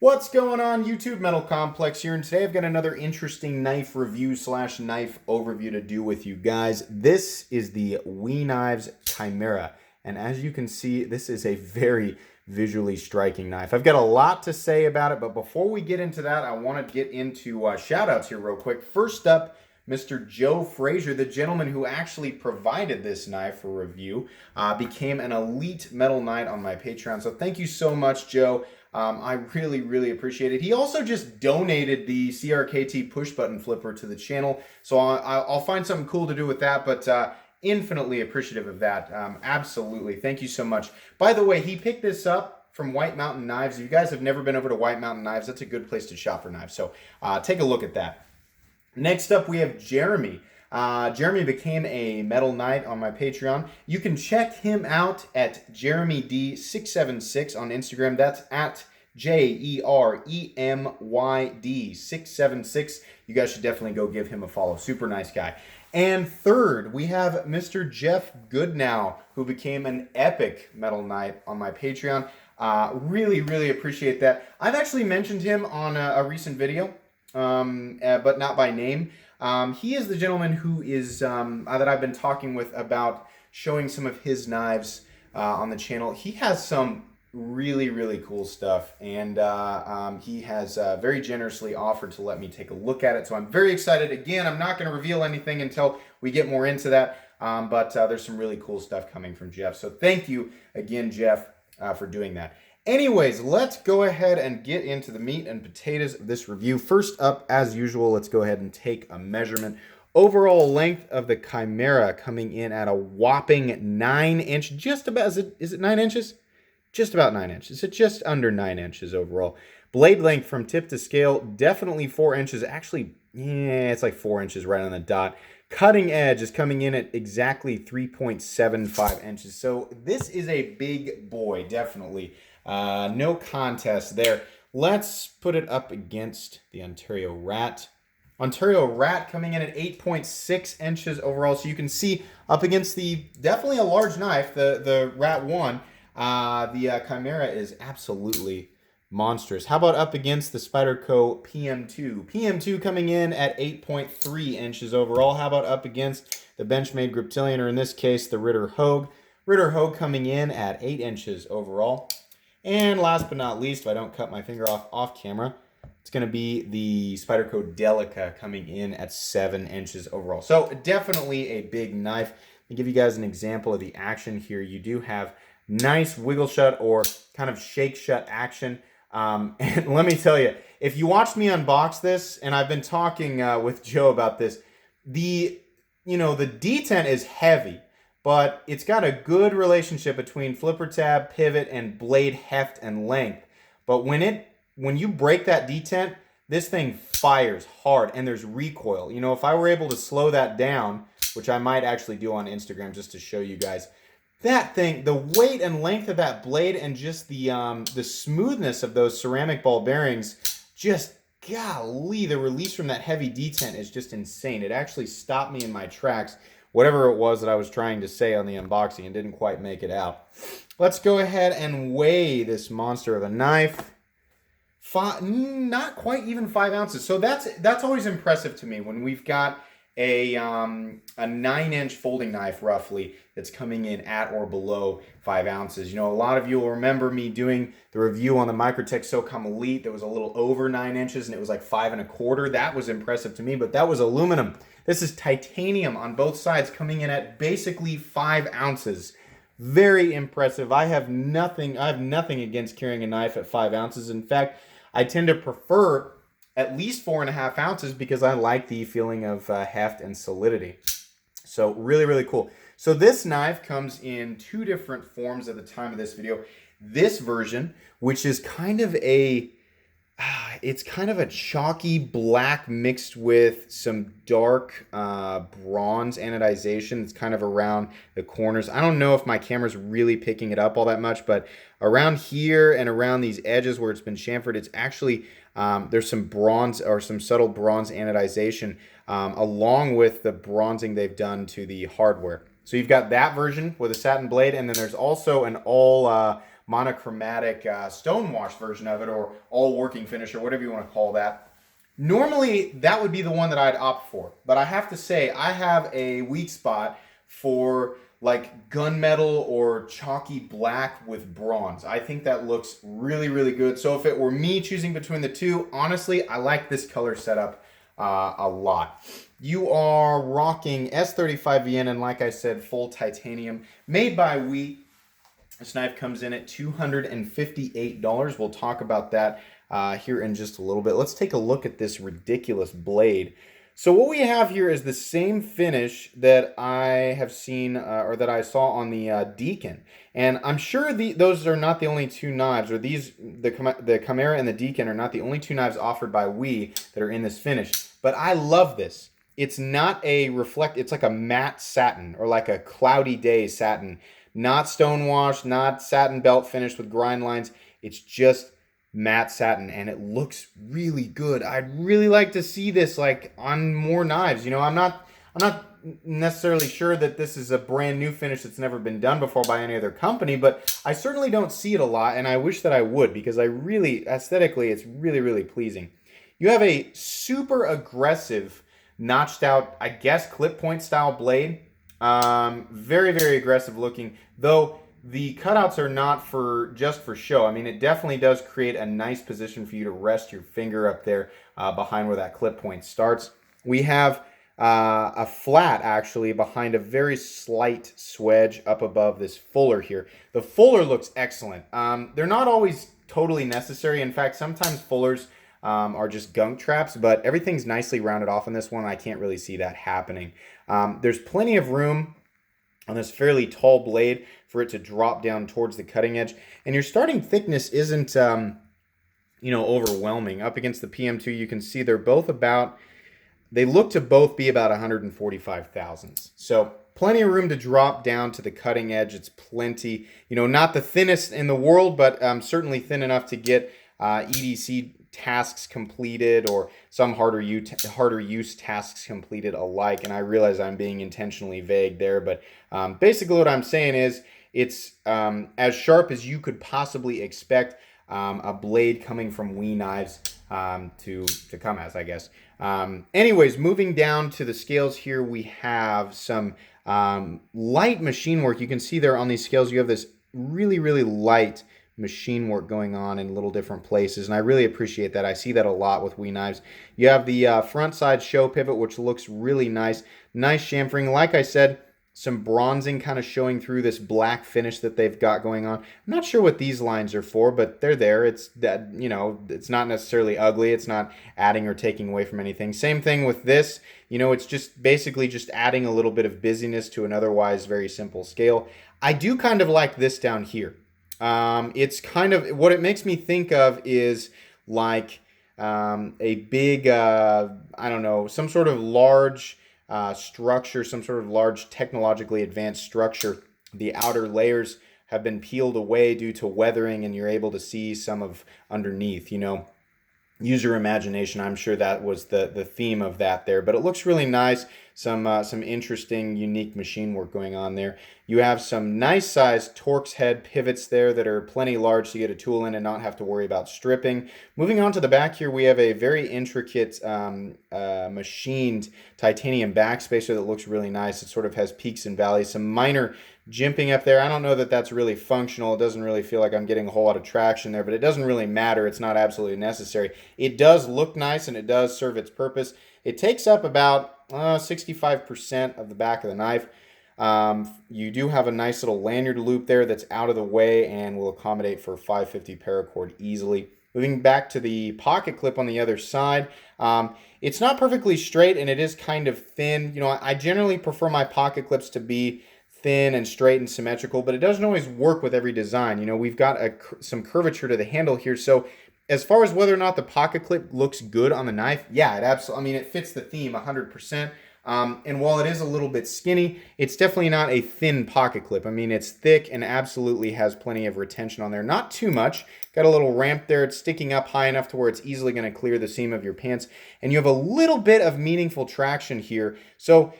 What's going on, YouTube? Metal Complex here, and today I've got another interesting knife review slash knife overview to do with you guys. This is the WE Knives Chimera, and as you can see, this is a very visually striking knife. I've got a lot to say about it, but before we get into that, I want to get into shout outs here real quick. First up, Mr. Joe Frazier, the gentleman who actually provided this knife for review, became an elite Metal Knight on my Patreon. So thank you so much, Joe. I really appreciate it. He also just donated the CRKT push button flipper to the channel, so I'll find something cool to do with that, but infinitely appreciative of that. Absolutely. Thank you so much. By the way, he picked this up from White Mountain Knives. If you guys have never been over to White Mountain Knives, that's a good place to shop for knives, so take a look at that. Next up, we have Jeremy. Jeremy became a Metal Knight on my Patreon. You can check him out at JeremyD676 on Instagram. That's at JeremyD676. You guys should definitely go give him a follow. Super nice guy. And third, we have Mr. Jeff Goodnow, who became an epic Metal Knight on my Patreon. Really appreciate that. I've actually mentioned him on a recent video, but not by name. He is the gentleman who is that I've been talking with about showing some of his knives on the channel. He has some really cool stuff, and he has very generously offered to let me take a look at it. So I'm very excited. Again, I'm not going to reveal anything until we get more into that, but there's some really cool stuff coming from Jeff. So thank you again, Jeff, for doing that. Anyways, let's go ahead and get into the meat and potatoes of this review. First up, as usual, let's go ahead and take a measurement. Overall length of the Chimera coming in at a whopping 9-inch, just about, is it 9 inches? Just about 9 inches. It's just under 9 inches overall. Blade length from tip to scale, definitely 4 inches. Actually, yeah, it's like 4 inches right on the dot. Cutting edge is coming in at exactly 3.75 inches. So this is a big boy, definitely. No contest there. Let's put it up against the Ontario Rat. Ontario Rat coming in at 8.6 inches overall. So you can see up against the, definitely a large knife, the Rat 1. The Chimera is absolutely monstrous. How about up against the Spyderco PM2? PM2 coming in at 8.3 inches overall. How about up against the Benchmade Griptilian, or in this case, the Ritter Hogue? Ritter Hogue coming in at 8 inches overall. And last but not least, if I don't cut my finger off camera, it's going to be the Spyderco Delica coming in at 7 inches overall. So definitely a big knife. Let me give you guys an example of the action here. You do have nice wiggle shut or kind of shake shut action. And let me tell you, if you watched me unbox this, and I've been talking with Joe about this, the detent is heavy, but it's got a good relationship between flipper tab, pivot, and blade heft and length. But when you break that detent, this thing fires hard, and there's recoil. You know, if I were able to slow that down, which I might actually do on Instagram just to show you guys, that thing, the weight and length of that blade and just the smoothness of those ceramic ball bearings, just golly, the release from that heavy detent is just insane. It actually stopped me in my tracks, whatever it was that I was trying to say on the unboxing, and didn't quite make it out. Let's go ahead and weigh this monster of a knife. Not quite even 5 ounces. So that's always impressive to me when we've got a 9-inch folding knife roughly that's coming in at or below 5 ounces. You know, a lot of you will remember me doing the review on the Microtech SOCOM Elite that was a little over 9 inches, and it was like 5 1/4. That was impressive to me, but that was aluminum. This is titanium on both sides, coming in at basically 5 ounces. Very impressive. I have nothing against carrying a knife at 5 ounces. In fact, I tend to prefer at least 4.5 ounces because I like the feeling of heft and solidity. So really cool. So this knife comes in two different forms at the time of this video. This version, which is kind of a chalky black mixed with some dark bronze anodization. It's kind of around the corners. I don't know if my camera's really picking it up all that much, but around here and around these edges where it's been chamfered, it's actually, there's some bronze or some subtle bronze anodization along with the bronzing they've done to the hardware. So you've got that version with a satin blade, and then there's also an all monochromatic stonewash version of it, or all working finish, or whatever you want to call that. Normally, that would be the one that I'd opt for. But I have to say, I have a weak spot for like gunmetal or chalky black with bronze. I think that looks really, really good. So if it were me choosing between the two, honestly, I like this color setup a lot. You are rocking S35VN, and like I said, full titanium, made by WE. This knife comes in at $258. We'll talk about that here in just a little bit. Let's take a look at this ridiculous blade. So what we have here is the same finish that I have seen, or that I saw on the Deacon. And I'm sure those are not the only two knives, or the Chimera and the Deacon are not the only two knives offered by WE that are in this finish. But I love this. It's not a it's like a matte satin, or like a cloudy day satin. Not stonewash, not satin belt finish with grind lines. It's just matte satin, and it looks really good. I'd really like to see this like on more knives. You know, I'm not necessarily sure that this is a brand new finish that's never been done before by any other company, but I certainly don't see it a lot, and I wish that I would, because I really, aesthetically, it's really, really pleasing. You have a super aggressive, notched out, I guess, clip point style blade. Very, very aggressive looking, though the cutouts are not just for show. I mean, it definitely does create a nice position for you to rest your finger up there behind where that clip point starts. We have a flat, actually, behind a very slight swedge up above this fuller here. The fuller looks excellent. They're not always totally necessary. In fact, sometimes fullers are just gunk traps, but everything's nicely rounded off in this one. I can't really see that happening. There's plenty of room on this fairly tall blade for it to drop down towards the cutting edge. And your starting thickness isn't, overwhelming. Up against the PM2, you can see they're both they look to both be about 145 thousandths. So plenty of room to drop down to the cutting edge. It's plenty, not the thinnest in the world, but certainly thin enough to get EDC tasks completed, or some harder use tasks completed alike. And I realize I'm being intentionally vague there, but basically what I'm saying is it's as sharp as you could possibly expect a blade coming from WE knives to come as, I guess. Anyways, moving down to the scales here, we have some light machine work. You can see there on these scales, you have this really, really light machine work going on in little different places, and I really appreciate that. I see that a lot with WE knives. You have the front side show pivot, which looks really nice. Nice chamfering. Like I said, some bronzing kind of showing through this black finish that they've got going on. I'm not sure what these lines are for, but they're there. It's that, it's not necessarily ugly. It's not adding or taking away from anything. Same thing with this. It's just basically just adding a little bit of busyness to an otherwise very simple scale. I do kind of like this down here. It's kind of, what it makes me think of is like a big, some sort of large structure, some sort of large technologically advanced structure. The outer layers have been peeled away due to weathering, and you're able to see some of underneath, Use your imagination. I'm sure that was the theme of that there, but it looks really nice. Some interesting, unique machine work going on there. You have some nice sized Torx head pivots there that are plenty large to get a tool in and not have to worry about stripping. Moving on to the back here, we have a very intricate machined titanium backspacer that looks really nice. It sort of has peaks and valleys, some minor jimping up there. I don't know that that's really functional. It doesn't really feel like I'm getting a whole lot of traction there, but it doesn't really matter. It's not absolutely necessary. It does look nice, and it does serve its purpose. It takes up about 65% of the back of the knife. You do have a nice little lanyard loop there that's out of the way and will accommodate for 550 paracord easily. Moving back to the pocket clip on the other side, it's not perfectly straight, and it is kind of thin. I generally prefer my pocket clips to be thin and straight and symmetrical, but it doesn't always work with every design. We've got some curvature to the handle here, so as far as whether or not the pocket clip looks good on the knife, yeah, it absolutely, it fits the theme 100%. And while it is a little bit skinny, it's definitely not a thin pocket clip. It's thick and absolutely has plenty of retention on there. Not too much. Got a little ramp there. It's sticking up high enough to where it's easily going to clear the seam of your pants. And you have a little bit of meaningful traction here. So,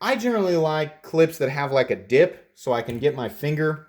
I generally like clips that have like a dip so I can get my finger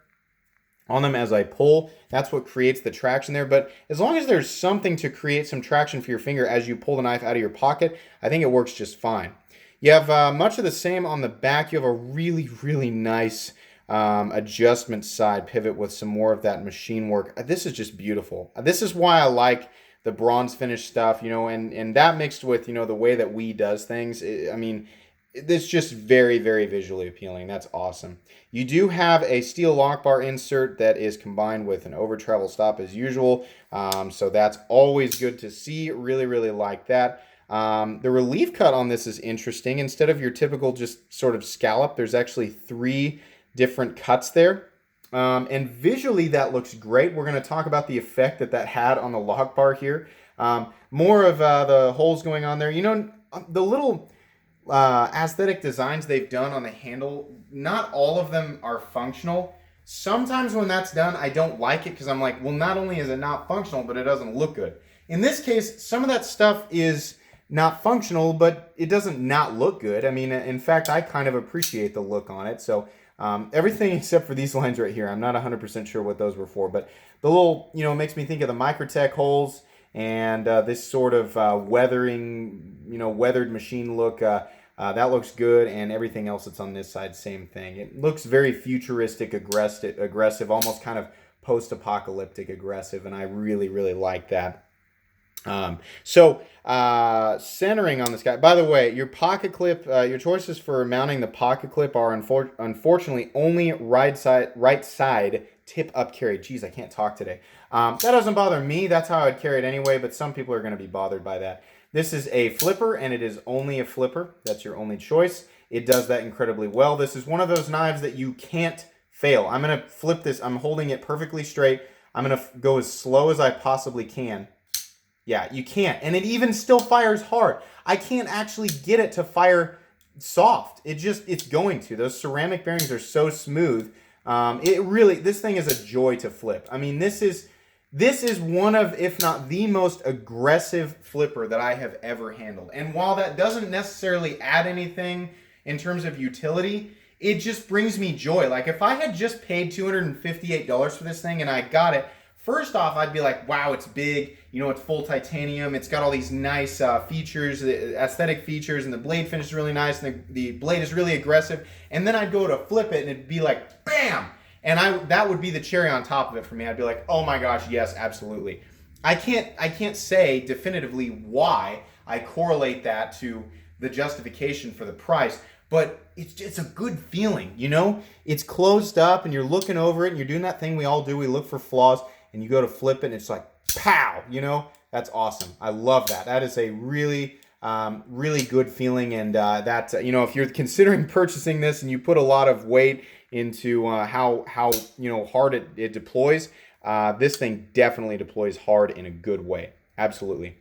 on them as I pull. That's what creates the traction there. But as long as there's something to create some traction for your finger as you pull the knife out of your pocket, I think it works just fine. You have much of the same on the back. You have a really, really nice adjustment side pivot with some more of that machine work. This is just beautiful. This is why I like the bronze finish stuff, and that mixed with, the way that we does things. I mean, it's just very, very visually appealing. That's awesome. You do have a steel lock bar insert that is combined with an over travel stop as usual. So that's always good to see. Really, really like that. The relief cut on this is interesting. Instead of your typical just sort of scallop, there's actually 3 different cuts there. And visually that looks great. We're going to talk about the effect that had on the lock bar here. More of the holes going on there. The little aesthetic designs they've done on the handle, not all of them are functional. Sometimes when that's done, I don't like it because I'm like, well, not only is it not functional, but it doesn't look good. In this case, some of that stuff is not functional, but it doesn't not look good. I mean, in fact, I kind of appreciate the look on it. So everything except for these lines right here, I'm not 100% sure what those were for, but the little, makes me think of the Microtech holes and this sort of weathered machine look. That looks good, and everything else that's on this side, same thing. It looks very futuristic, aggressive, almost kind of post-apocalyptic aggressive, and I really, really like that. Centering on this guy. By the way, your pocket clip, your choices for mounting the pocket clip are unfortunately only right side tip up carry. Geez, I can't talk today. That doesn't bother me. That's how I'd carry it anyway, but some people are going to be bothered by that. This is a flipper, and it is only a flipper. That's your only choice. It does that incredibly well. This is one of those knives that you can't fail. I'm going to flip this. I'm holding it perfectly straight. I'm going to go as slow as I possibly can. Yeah, you can't. And it even still fires hard. I can't actually get it to fire soft. It's going to. Those ceramic bearings are so smooth. This thing is a joy to flip. I mean, this is one of, if not the most aggressive flipper that I have ever handled. And while that doesn't necessarily add anything in terms of utility, it just brings me joy. Like if I had just paid $258 for this thing and I got it, first off, I'd be like, wow, it's big. It's full titanium. It's got all these nice features, aesthetic features, and the blade finish is really nice, and the blade is really aggressive. And then I'd go to flip it, and it'd be like, bam! And that would be the cherry on top of it for me. I'd be like, oh my gosh, yes, absolutely. I can't say definitively why I correlate that to the justification for the price, but it's a good feeling, It's closed up, and you're looking over it, and you're doing that thing we all do. We look for flaws, and you go to flip it, and it's like, pow, That's awesome. I love that. That is a really, really good feeling, and if you're considering purchasing this and you put a lot of weight into how hard it deploys, this thing definitely deploys hard in a good way. Absolutely.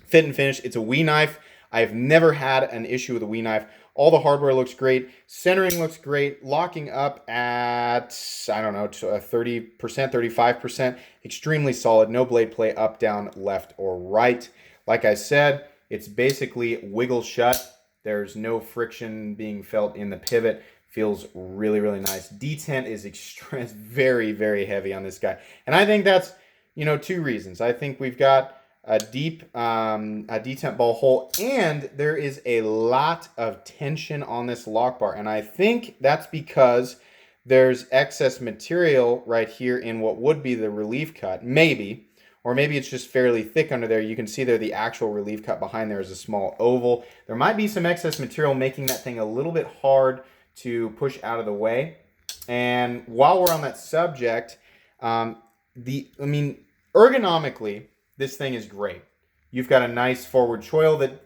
Fit and finish. It's a WE knife. I've never had an issue with a WE knife. All the hardware looks great. Centering looks great. Locking up at, 30%, 35%. Extremely solid. No blade play up, down, left, or right. Like I said, it's basically wiggle shut. There's no friction being felt in the pivot. Feels really, really nice. Detent is very, very heavy on this guy. And I think that's, 2 reasons. I think we've got a deep detent ball hole, and there is a lot of tension on this lock bar. And I think that's because there's excess material right here in what would be the relief cut, maybe. Or maybe it's just fairly thick under there. You can see there the actual relief cut behind there is a small oval. There might be some excess material making that thing a little bit hard to push out of the way. And while we're on that subject, ergonomically, this thing is great. You've got a nice forward choil that,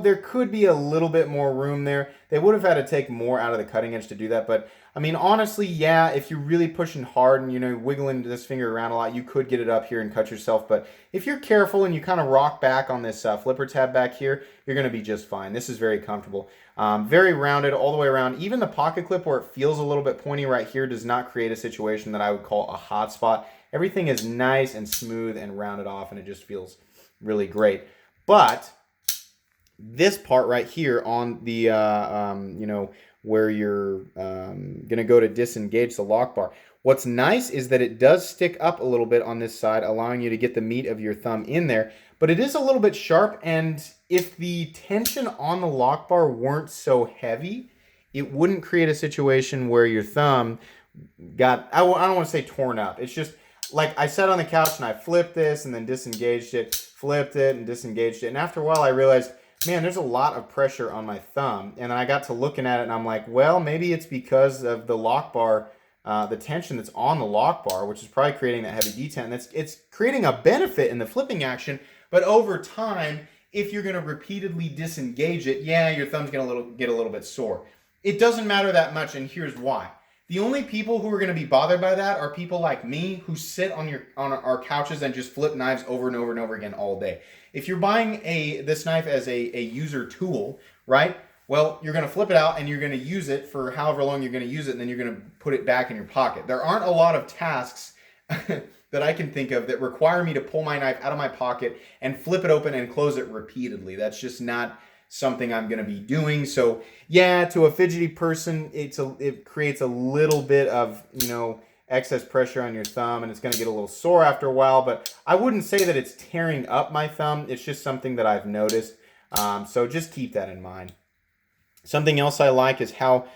there could be a little bit more room there. They would have had to take more out of the cutting edge to do that. But, honestly, yeah, if you're really pushing hard and, wiggling this finger around a lot, you could get it up here and cut yourself. But if you're careful and you kind of rock back on this flipper tab back here, you're going to be just fine. This is very comfortable. Very rounded all the way around. Even the pocket clip where it feels a little bit pointy right here does not create a situation that I would call a hot spot. Everything is nice and smooth and rounded off, and it just feels really great. But this part right here on the, where you're going to go to disengage the lock bar, What's nice is that it does stick up a little bit on this side, allowing you to get the meat of your thumb in there, but it is a little bit sharp, and if the tension on the lock bar weren't so heavy, it wouldn't create a situation where your thumb got, I don't want to say torn up. It's just like I sat on the couch and I flipped this and then disengaged it, flipped it and disengaged it. And after a while I realized, man, there's a lot of pressure on my thumb. And I got to looking at it and I'm like, well, maybe it's because of the lock bar, the tension that's on the lock bar, which is probably creating that heavy detent. And it's creating a benefit in the flipping action. But over time, if you're going to repeatedly disengage it, yeah, your thumb's going to get a little bit sore. It doesn't matter that much, and here's why. The only people who are going to be bothered by that are people like me who sit on our couches and just flip knives over and over and over again all day. If you're buying this knife as a user tool, right? Well, you're going to flip it out and you're going to use it for however long you're going to use it, and then you're going to put it back in your pocket. There aren't a lot of tasks that I can think of that require me to pull my knife out of my pocket and flip it open and close it repeatedly. That's just not something I'm going to be doing. So yeah, to a fidgety person, it creates a little bit of, excess pressure on your thumb, and it's going to get a little sore after a while, but I wouldn't say that it's tearing up my thumb. It's just something that I've noticed. So just keep that in mind. Something else I like is how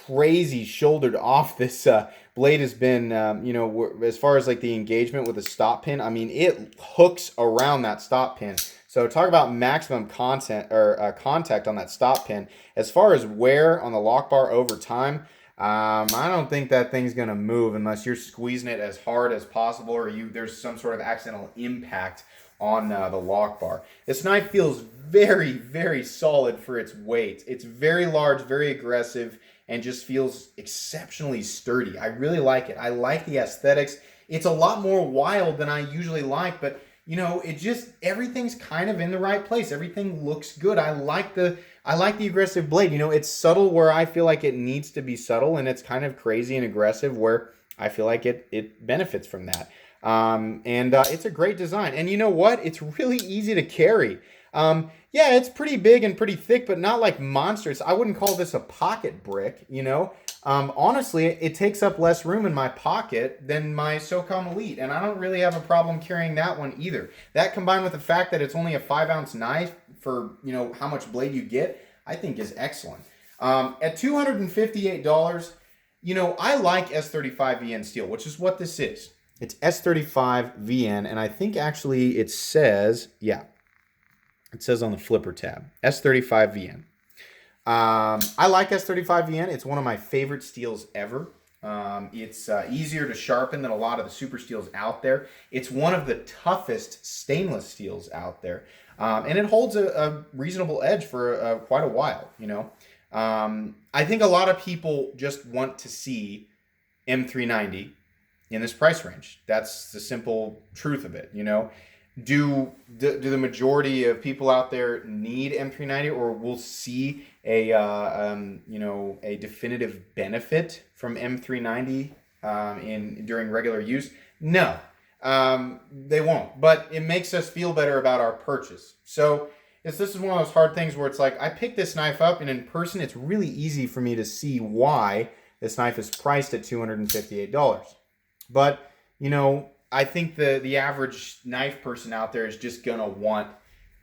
crazy shouldered off this blade has been, as far as like the engagement with the stop pin. I mean, it hooks around that stop pin. So talk about maximum contact on that stop pin. As far as wear on the lock bar over time, I don't think that thing's going to move unless you're squeezing it as hard as possible, or there's some sort of accidental impact on the lock bar. This knife feels very, very solid for its weight. It's very large, very aggressive, and just feels exceptionally sturdy. I really like it. I like the aesthetics. It's a lot more wild than I usually like, but everything's kind of in the right place. Everything looks good. I like the aggressive blade. It's subtle where I feel like it needs to be subtle, and it's kind of crazy and aggressive where I feel like it benefits from that. It's a great design. And you know what? It's really easy to carry. Yeah, it's pretty big and pretty thick, but not like monstrous. I wouldn't call this a pocket brick, Honestly, it takes up less room in my pocket than my SOCOM Elite, and I don't really have a problem carrying that one either. That combined with the fact that it's only a 5-ounce knife for, how much blade you get, I think is excellent. At $258, I like S35VN steel, which is what this is. It's S35VN, and I think actually it says on the flipper tab, S35VN. I like S35VN. It's one of my favorite steels ever. It's easier to sharpen than a lot of the super steels out there. It's one of the toughest stainless steels out there. And it holds a reasonable edge for quite a while, I think a lot of people just want to see M390 in this price range. That's the simple truth of it, Do the majority of people out there need M390, or will see a definitive benefit from M390 during regular use? No, they won't. But it makes us feel better about our purchase. So this is one of those hard things where it's like I picked this knife up, and in person, it's really easy for me to see why this knife is priced at $258. But I think the average knife person out there is just going to want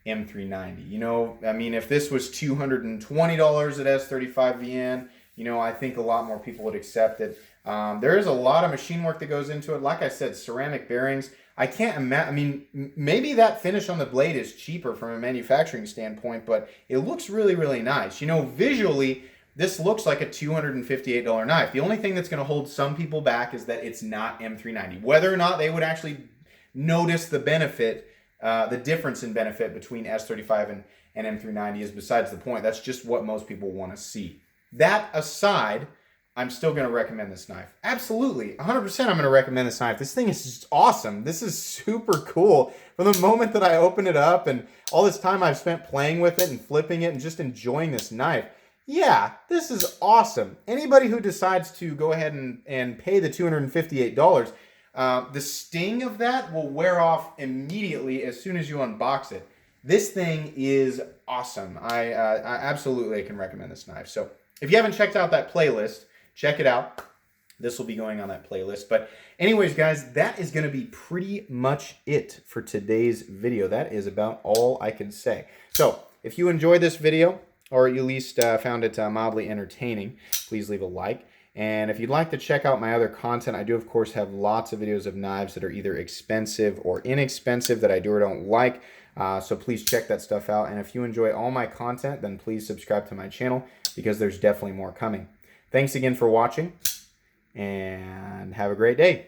M390. If this was $220 at S35VN, I think a lot more people would accept it. There is a lot of machine work that goes into it. Like I said, ceramic bearings. I can't imagine, maybe that finish on the blade is cheaper from a manufacturing standpoint, but it looks really, really nice. Visually, this looks like a $258 knife. The only thing that's going to hold some people back is that it's not M390. Whether or not they would actually notice the benefit, the difference in benefit between S35 and M390 is besides the point. That's just what most people want to see. That aside, I'm still going to recommend this knife. Absolutely. 100% I'm going to recommend this knife. This thing is just awesome. This is super cool. From the moment that I opened it up and all this time I've spent playing with it and flipping it and just enjoying this knife, yeah, this is awesome. Anybody who decides to go ahead and pay the $258, the sting of that will wear off immediately as soon as you unbox it. This thing is awesome. I absolutely can recommend this knife. So if you haven't checked out that playlist, check it out. this will be going on that playlist. But anyways, guys, that is going to be pretty much it for today's video. That is about all I can say. So if you enjoyed this video, or at least found it mildly entertaining, please leave a like. And if you'd like to check out my other content, I do, of course, have lots of videos of knives that are either expensive or inexpensive that I do or don't like. So please check that stuff out. And if you enjoy all my content, then please subscribe to my channel because there's definitely more coming. Thanks again for watching, and have a great day.